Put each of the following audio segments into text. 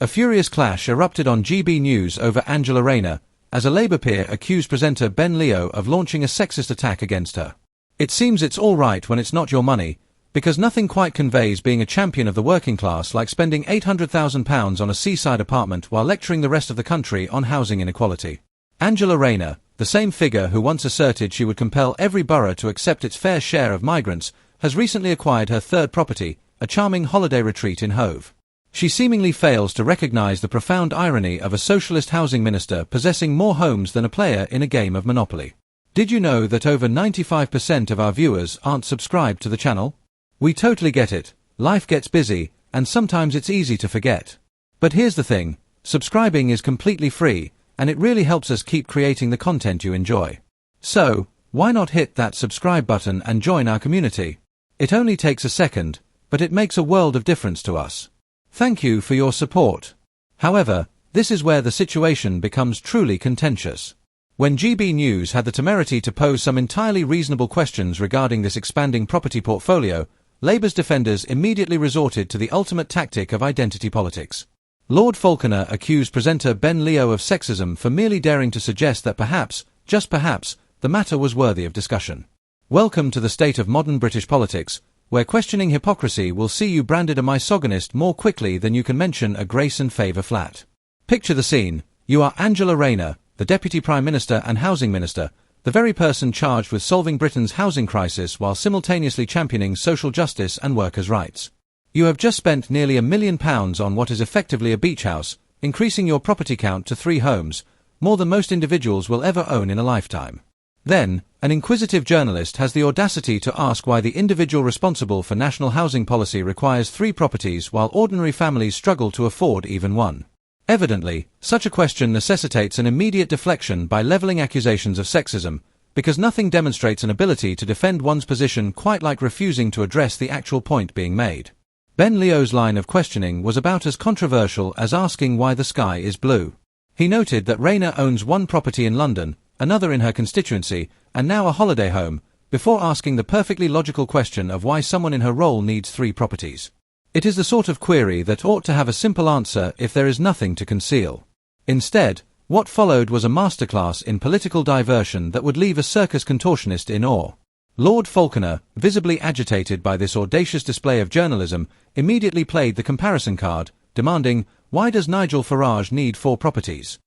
A furious clash erupted on GB News over Angela Rayner, as a Labour peer accused presenter Ben Leo of launching a sexist attack against her. It seems it's all right when it's not your money, because nothing quite conveys being a champion of the working class like spending £800,000 on a seaside apartment while lecturing the rest of the country on housing inequality. Angela Rayner, the same figure who once asserted she would compel every borough to accept its fair share of migrants, has recently acquired her third property, a charming holiday retreat in Hove. She seemingly fails to recognise the profound irony of a socialist housing minister possessing more homes than a player in a game of Monopoly. Did you know that over 95% of our viewers aren't subscribed to the channel? We totally get it, life gets busy, and sometimes it's easy to forget. But here's the thing, subscribing is completely free, and it really helps us keep creating the content you enjoy. So, why not hit that subscribe button and join our community? It only takes a second, but it makes a world of difference to us. Thank you for your support. However, this is where the situation becomes truly contentious. When GB News had the temerity to pose some entirely reasonable questions regarding this expanding property portfolio, Labour's defenders immediately resorted to the ultimate tactic of identity politics. Lord Falconer accused presenter Ben Leo of sexism for merely daring to suggest that perhaps, just perhaps, the matter was worthy of discussion. Welcome to the state of modern British politics, where questioning hypocrisy will see you branded a misogynist more quickly than you can mention a grace and favour flat. Picture the scene. You are Angela Rayner, the Deputy Prime Minister and Housing Minister, the very person charged with solving Britain's housing crisis while simultaneously championing social justice and workers' rights. You have just spent nearly £1 million on what is effectively a beach house, increasing your property count to 3 homes, more than most individuals will ever own in a lifetime. Then, an inquisitive journalist has the audacity to ask why the individual responsible for national housing policy requires 3 properties while ordinary families struggle to afford even one. Evidently, such a question necessitates an immediate deflection by levelling accusations of sexism, because nothing demonstrates an ability to defend one's position quite like refusing to address the actual point being made. Ben Leo's line of questioning was about as controversial as asking why the sky is blue. He noted that Rayner owns 1 property in London, another in her constituency, and now a holiday home, before asking the perfectly logical question of why someone in her role needs 3 properties. It is the sort of query that ought to have a simple answer if there is nothing to conceal. Instead, what followed was a masterclass in political diversion that would leave a circus contortionist in awe. Lord Falconer, visibly agitated by this audacious display of journalism, immediately played the comparison card, demanding, "Why does Nigel Farage need 4 properties?"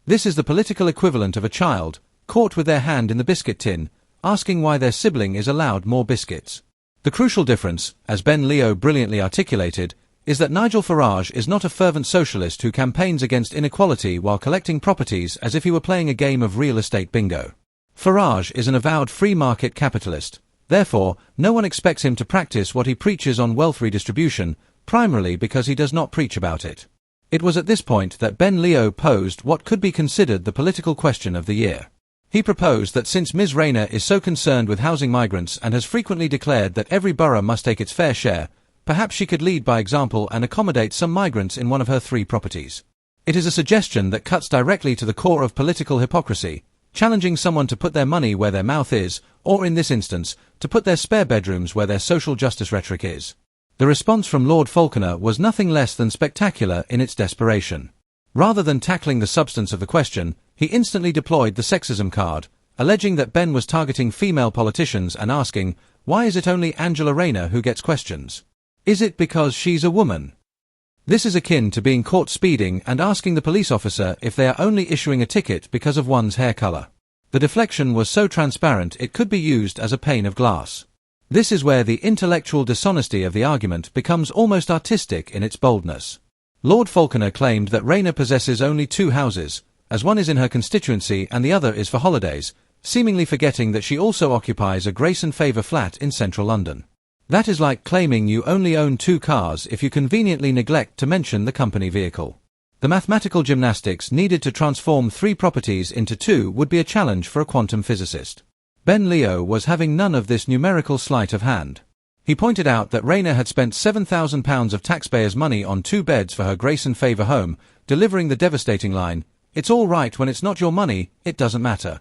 This is the political equivalent of a child, caught with their hand in the biscuit tin, asking why their sibling is allowed more biscuits. The crucial difference, as Ben Leo brilliantly articulated, is that Nigel Farage is not a fervent socialist who campaigns against inequality while collecting properties as if he were playing a game of real estate bingo. Farage is an avowed free market capitalist. Therefore, no one expects him to practice what he preaches on wealth redistribution, primarily because he does not preach about it. It was at this point that Ben Leo posed what could be considered the political question of the year. He proposed that since Ms. Rayner is so concerned with housing migrants and has frequently declared that every borough must take its fair share, perhaps she could lead by example and accommodate some migrants in one of her 3 properties. It is a suggestion that cuts directly to the core of political hypocrisy, challenging someone to put their money where their mouth is, or in this instance, to put their spare bedrooms where their social justice rhetoric is. The response from Lord Falconer was nothing less than spectacular in its desperation. Rather than tackling the substance of the question, he instantly deployed the sexism card, alleging that Ben was targeting female politicians and asking, why is it only Angela Rayner who gets questions? Is it because she's a woman? This is akin to being caught speeding and asking the police officer if they are only issuing a ticket because of one's hair color. The deflection was so transparent it could be used as a pane of glass. This is where the intellectual dishonesty of the argument becomes almost artistic in its boldness. Lord Falconer claimed that Rayner possesses only 2 houses, as one is in her constituency and the other is for holidays, seemingly forgetting that she also occupies a grace and favour flat in central London. That is like claiming you only own 2 cars if you conveniently neglect to mention the company vehicle. The mathematical gymnastics needed to transform 3 properties into 2 would be a challenge for a quantum physicist. Ben Leo was having none of this numerical sleight of hand. He pointed out that Rayner had spent £7,000 of taxpayers' money on 2 beds for her grace and favour home, delivering the devastating line, "It's all right when it's not your money, it doesn't matter."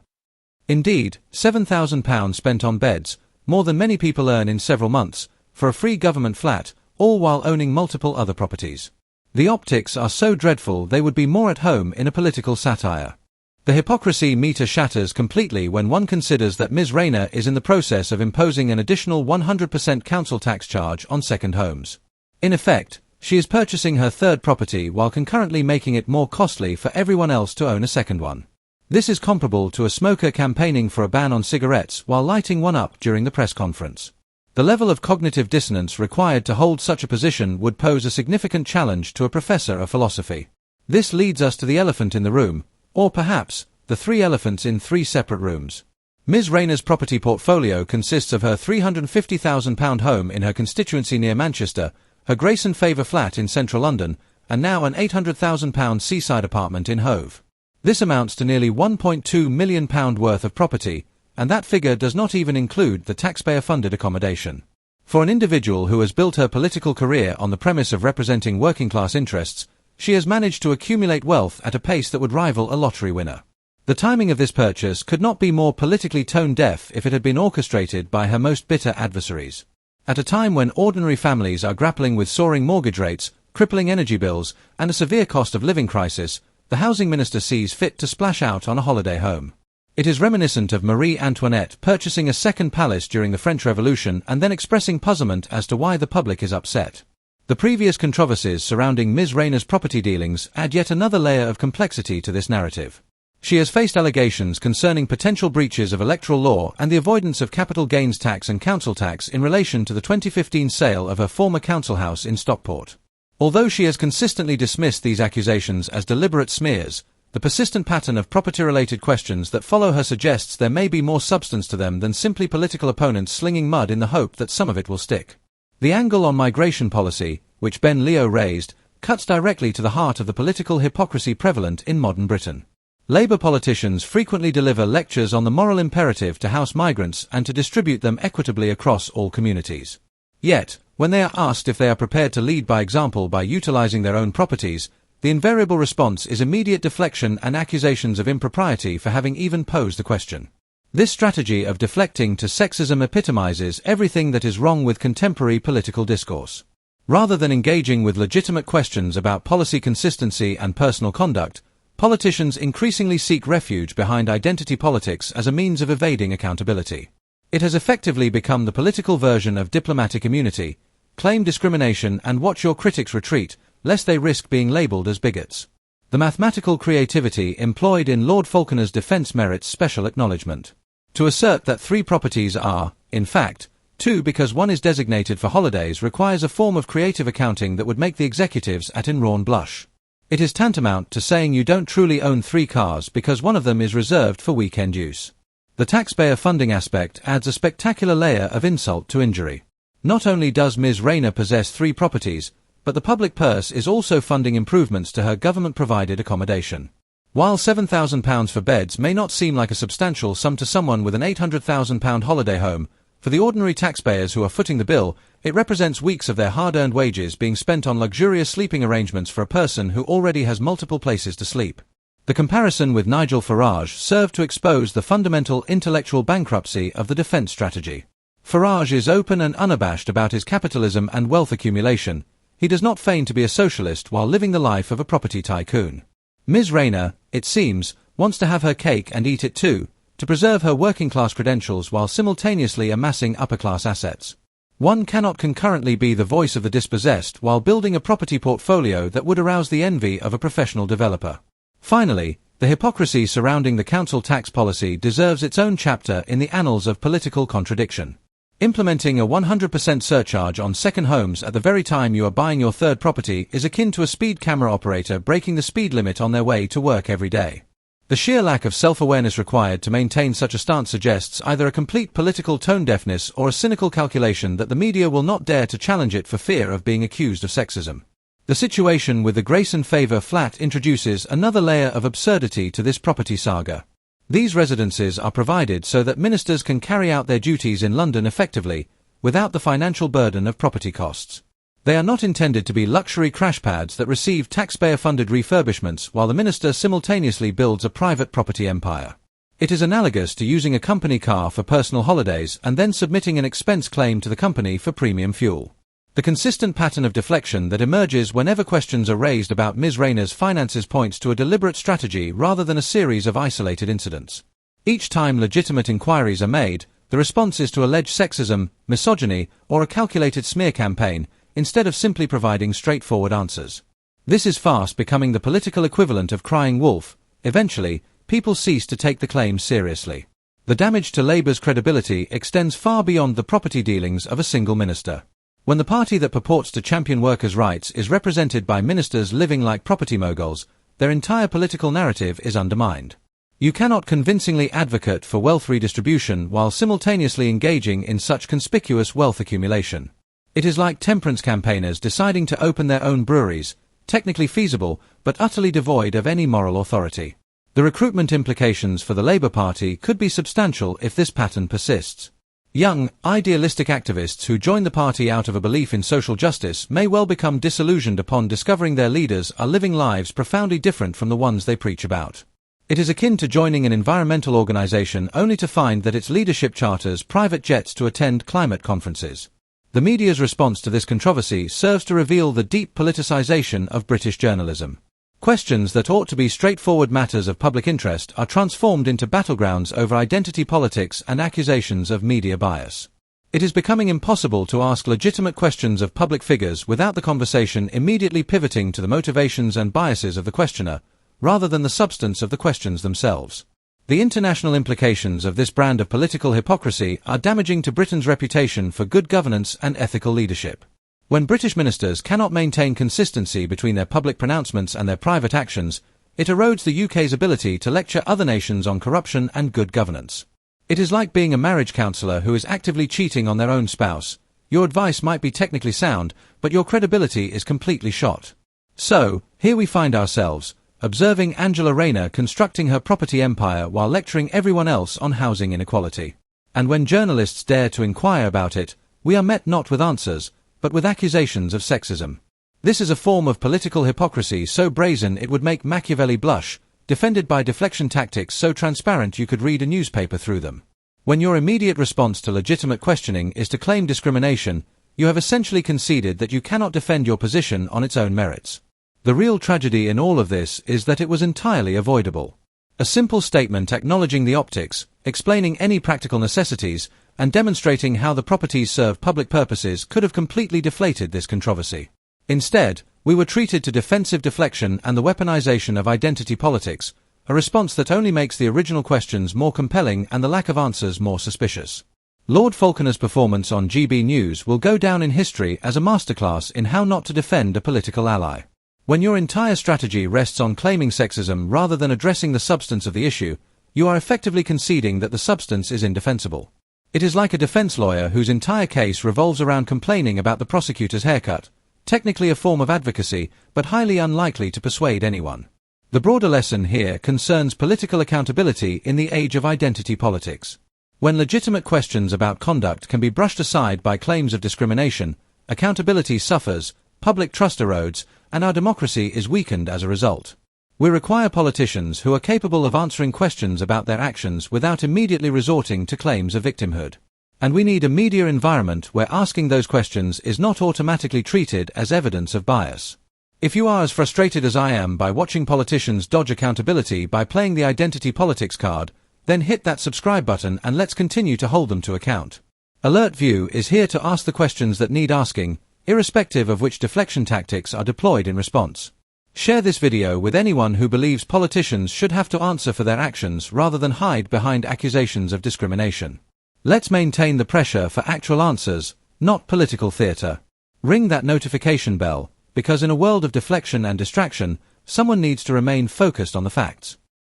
Indeed, £7,000 spent on beds, more than many people earn in several months, for a free government flat, all while owning multiple other properties. The optics are so dreadful they would be more at home in a political satire. The hypocrisy meter shatters completely when one considers that Ms. Rayner is in the process of imposing an additional 100% council tax charge on second homes. In effect, she is purchasing her third property while concurrently making it more costly for everyone else to own a second one. This is comparable to a smoker campaigning for a ban on cigarettes while lighting one up during the press conference. The level of cognitive dissonance required to hold such a position would pose a significant challenge to a professor of philosophy. This leads us to the elephant in the room, or perhaps, the three elephants in three separate rooms. Ms. Rayner's property portfolio consists of her £350,000 home in her constituency near Manchester, her Grace and Favour flat in central London, and now an £800,000 seaside apartment in Hove. This amounts to nearly £1.2 million worth of property, and that figure does not even include the taxpayer-funded accommodation. For an individual who has built her political career on the premise of representing working-class interests, she has managed to accumulate wealth at a pace that would rival a lottery winner. The timing of this purchase could not be more politically tone-deaf if it had been orchestrated by her most bitter adversaries. At a time when ordinary families are grappling with soaring mortgage rates, crippling energy bills, and a severe cost of living crisis, the housing minister sees fit to splash out on a holiday home. It is reminiscent of Marie Antoinette purchasing a second palace during the French Revolution and then expressing puzzlement as to why the public is upset. The previous controversies surrounding Ms. Rayner's property dealings add yet another layer of complexity to this narrative. She has faced allegations concerning potential breaches of electoral law and the avoidance of capital gains tax and council tax in relation to the 2015 sale of her former council house in Stockport. Although she has consistently dismissed these accusations as deliberate smears, the persistent pattern of property-related questions that follow her suggests there may be more substance to them than simply political opponents slinging mud in the hope that some of it will stick. The angle on migration policy, which Ben Leo raised, cuts directly to the heart of the political hypocrisy prevalent in modern Britain. Labour politicians frequently deliver lectures on the moral imperative to house migrants and to distribute them equitably across all communities. Yet, when they are asked if they are prepared to lead by example by utilising their own properties, the invariable response is immediate deflection and accusations of impropriety for having even posed the question. This strategy of deflecting to sexism epitomizes everything that is wrong with contemporary political discourse. Rather than engaging with legitimate questions about policy consistency and personal conduct, politicians increasingly seek refuge behind identity politics as a means of evading accountability. It has effectively become the political version of diplomatic immunity: claim discrimination and watch your critics retreat, lest they risk being labelled as bigots. The mathematical creativity employed in Lord Falconer's defence merits special acknowledgement. To assert that 3 properties are, in fact, 2 because one is designated for holidays requires a form of creative accounting that would make the executives at Enron blush. It is tantamount to saying you don't truly own 3 cars because one of them is reserved for weekend use. The taxpayer funding aspect adds a spectacular layer of insult to injury. Not only does Ms. Rayner possess 3 properties, but the public purse is also funding improvements to her government-provided accommodation. While £7,000 for beds may not seem like a substantial sum to someone with an £800,000 holiday home, for the ordinary taxpayers who are footing the bill, it represents weeks of their hard-earned wages being spent on luxurious sleeping arrangements for a person who already has multiple places to sleep. The comparison with Nigel Farage served to expose the fundamental intellectual bankruptcy of the defence strategy. Farage is open and unabashed about his capitalism and wealth accumulation. He does not feign to be a socialist while living the life of a property tycoon. Ms. Rayner, it seems, wants to have her cake and eat it too, to preserve her working-class credentials while simultaneously amassing upper-class assets. One cannot concurrently be the voice of the dispossessed while building a property portfolio that would arouse the envy of a professional developer. Finally, the hypocrisy surrounding the council tax policy deserves its own chapter in the annals of political contradiction. Implementing a 100% surcharge on second homes at the very time you are buying your third property is akin to a speed camera operator breaking the speed limit on their way to work every day. The sheer lack of self-awareness required to maintain such a stance suggests either a complete political tone-deafness or a cynical calculation that the media will not dare to challenge it for fear of being accused of sexism. The situation with the Grace and Favour flat introduces another layer of absurdity to this property saga. These residences are provided so that ministers can carry out their duties in London effectively, without the financial burden of property costs. They are not intended to be luxury crash pads that receive taxpayer-funded refurbishments while the minister simultaneously builds a private property empire. It is analogous to using a company car for personal holidays and then submitting an expense claim to the company for premium fuel. The consistent pattern of deflection that emerges whenever questions are raised about Ms. Rayner's finances points to a deliberate strategy rather than a series of isolated incidents. Each time legitimate inquiries are made, the response is to allege sexism, misogyny, or a calculated smear campaign, instead of simply providing straightforward answers. This is fast becoming the political equivalent of crying wolf. Eventually, people cease to take the claims seriously. The damage to Labour's credibility extends far beyond the property dealings of a single minister. When the party that purports to champion workers' rights is represented by ministers living like property moguls, their entire political narrative is undermined. You cannot convincingly advocate for wealth redistribution while simultaneously engaging in such conspicuous wealth accumulation. It is like temperance campaigners deciding to open their own breweries, technically feasible but utterly devoid of any moral authority. The recruitment implications for the Labour Party could be substantial if this pattern persists. Young, idealistic activists who join the party out of a belief in social justice may well become disillusioned upon discovering their leaders are living lives profoundly different from the ones they preach about. It is akin to joining an environmental organization only to find that its leadership charters private jets to attend climate conferences. The media's response to this controversy serves to reveal the deep politicization of British journalism. Questions that ought to be straightforward matters of public interest are transformed into battlegrounds over identity politics and accusations of media bias. It is becoming impossible to ask legitimate questions of public figures without the conversation immediately pivoting to the motivations and biases of the questioner, rather than the substance of the questions themselves. The international implications of this brand of political hypocrisy are damaging to Britain's reputation for good governance and ethical leadership. When British ministers cannot maintain consistency between their public pronouncements and their private actions, it erodes the UK's ability to lecture other nations on corruption and good governance. It is like being a marriage counsellor who is actively cheating on their own spouse. Your advice might be technically sound, but your credibility is completely shot. So, here we find ourselves, observing Angela Rayner constructing her property empire while lecturing everyone else on housing inequality. And when journalists dare to inquire about it, we are met not with answers, but with accusations of sexism. This is a form of political hypocrisy so brazen it would make Machiavelli blush, defended by deflection tactics so transparent you could read a newspaper through them. When your immediate response to legitimate questioning is to claim discrimination, you have essentially conceded that you cannot defend your position on its own merits. The real tragedy in all of this is that it was entirely avoidable. A simple statement acknowledging the optics, explaining any practical necessities, and demonstrating how the properties serve public purposes could have completely deflated this controversy. Instead, we were treated to defensive deflection and the weaponization of identity politics, a response that only makes the original questions more compelling and the lack of answers more suspicious. Lord Falconer's performance on GB News will go down in history as a masterclass in how not to defend a political ally. When your entire strategy rests on claiming sexism rather than addressing the substance of the issue, you are effectively conceding that the substance is indefensible. It is like a defense lawyer whose entire case revolves around complaining about the prosecutor's haircut, technically a form of advocacy, but highly unlikely to persuade anyone. The broader lesson here concerns political accountability in the age of identity politics. When legitimate questions about conduct can be brushed aside by claims of discrimination, accountability suffers, public trust erodes, and our democracy is weakened as a result. We require politicians who are capable of answering questions about their actions without immediately resorting to claims of victimhood. And we need a media environment where asking those questions is not automatically treated as evidence of bias. If you are as frustrated as I am by watching politicians dodge accountability by playing the identity politics card, then hit that subscribe button and let's continue to hold them to account. Alert View is here to ask the questions that need asking, irrespective of which deflection tactics are deployed in response. Share this video with anyone who believes politicians should have to answer for their actions rather than hide behind accusations of discrimination. Let's maintain the pressure for actual answers, not political theatre. Ring that notification bell, because in a world of deflection and distraction, someone needs to remain focused on the facts.